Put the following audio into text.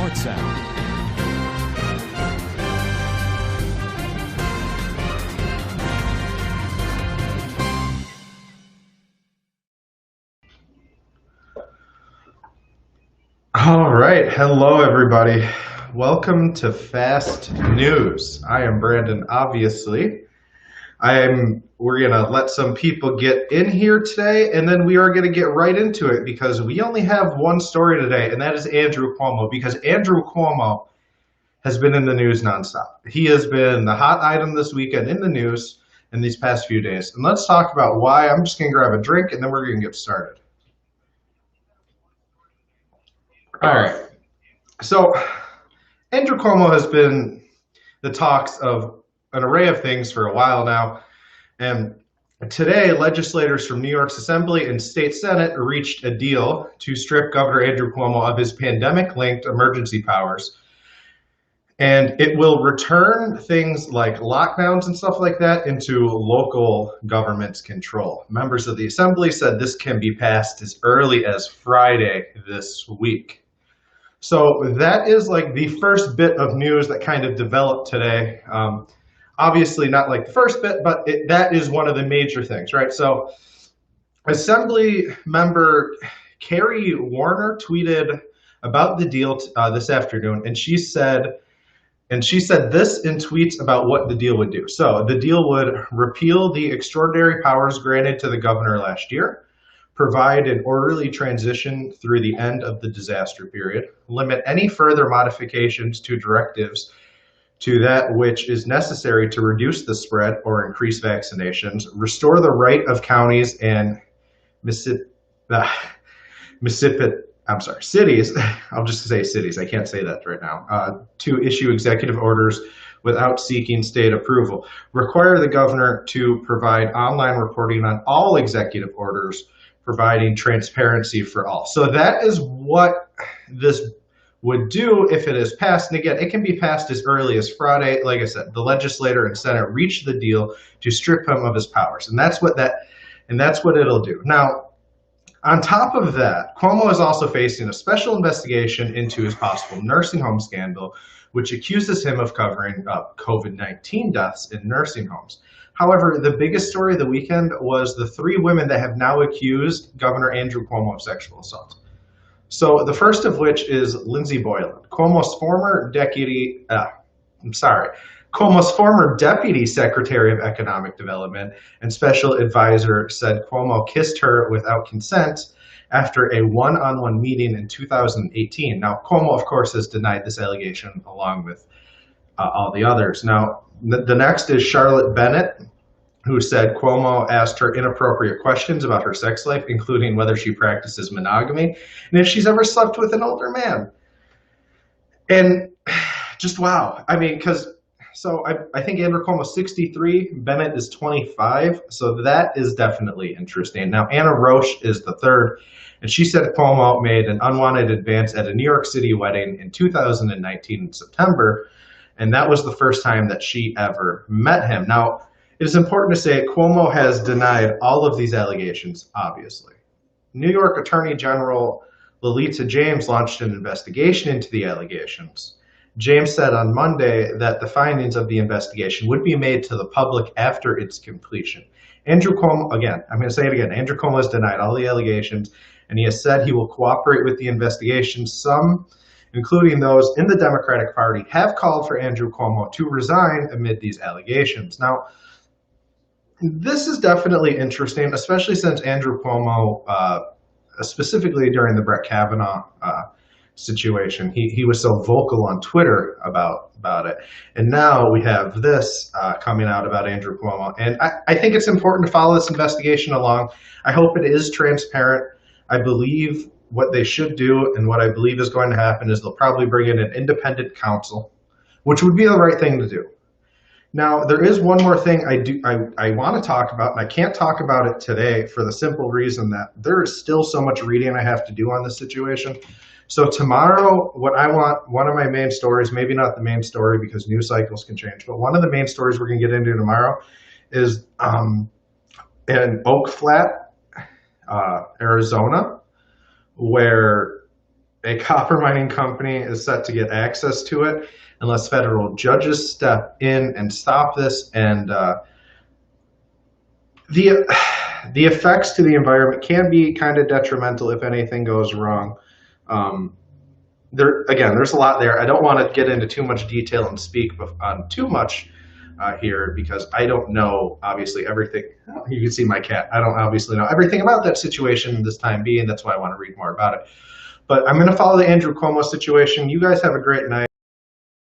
Sports Center. All right. Hello, everybody. Welcome to Fast News. I am Brandon, obviously. We're going to let some people get in here today, and then we are going to get right into it because we only have one story today, and that is Andrew Cuomo, because Andrew Cuomo has been in the news nonstop. He has been the hot item this weekend in the news in these past few days. And let's talk about why. I'm just going to grab a drink, and then we're going to get started. All right. So, Andrew Cuomo has been the talks of an array of things for a while now. And today, legislators from New York's Assembly and State Senate reached a deal to strip Governor Andrew Cuomo of his pandemic-linked emergency powers. And it will return things like lockdowns and stuff like that into local government's control. Members of the Assembly said this can be passed as early as Friday this week. So that is like the first bit of news that kind of developed today. Obviously not like the first bit, but that is one of the major things, right? So Assembly member Carrie Warner tweeted about the deal this afternoon, and she said this in tweets about what the deal would do. So the deal would repeal the extraordinary powers granted to the governor last year, provide an orderly transition through the end of the disaster period, limit any further modifications to directives to that which is necessary to reduce the spread or increase vaccinations, restore the right of counties and cities, I'll just say cities, I can't say that right now, to issue executive orders without seeking state approval, require the governor to provide online reporting on all executive orders, providing transparency for all. So that is what this would do if it is passed. And again, it can be passed as early as Friday. Like I said, the legislator and Senate reached the deal to strip him of his powers. And that's what it'll do. Now, on top of that, Cuomo is also facing a special investigation into his possible nursing home scandal, which accuses him of covering up COVID-19 deaths in nursing homes. However, the biggest story of the weekend was the three women that have now accused Governor Andrew Cuomo of sexual assault. So the first of which is Lindsey Boylan, Cuomo's former deputy secretary of economic development and special advisor, said Cuomo kissed her without consent after a one-on-one meeting in 2018. Now, Cuomo, of course, has denied this allegation along with all the others. Now, the next is Charlotte Bennett, who said Cuomo asked her inappropriate questions about her sex life, including whether she practices monogamy and if she's ever slept with an older man. And just wow. I mean, I think Andrew Cuomo's 63, Bennett is 25, so that is definitely interesting. Now, Anna Roche is the third, and she said Cuomo made an unwanted advance at a New York City wedding in 2019 in September, and that was the first time that she ever met him. Now, it is important to say Cuomo has denied all of these allegations, obviously. New York Attorney General Lolita James launched an investigation into the allegations. James said on Monday that the findings of the investigation would be made to the public after its completion. Andrew Cuomo, again, I'm going to say it again, Andrew Cuomo has denied all the allegations, and he has said he will cooperate with the investigation. Some, including those in the Democratic Party, have called for Andrew Cuomo to resign amid these allegations. Now, this is definitely interesting, especially since Andrew Cuomo, specifically during the Brett Kavanaugh situation, he was so vocal on Twitter about it. And now we have this coming out about Andrew Cuomo. And I think it's important to follow this investigation along. I hope it is transparent. I believe what they should do and what I believe is going to happen is they'll probably bring in an independent counsel, which would be the right thing to do. Now, there is one more thing I want to talk about, and I can't talk about it today for the simple reason that there is still so much reading I have to do on this situation. So tomorrow, what I want, one of my main stories, maybe not the main story because news cycles can change, but one of the main stories we're going to get into tomorrow is in Oak Flat, Arizona, where A copper mining company is set to get access to it unless federal judges step in and stop this. And the the effects to the environment can be kind of detrimental if anything goes wrong. Um, there's a lot there. I don't want to get into too much detail and speak on too much here because I don't know obviously everything. You can see my cat. I don't obviously know everything about that situation this time being. That's why I want to read more about it. But I'm going to follow the Andrew Cuomo situation. You guys have a great night.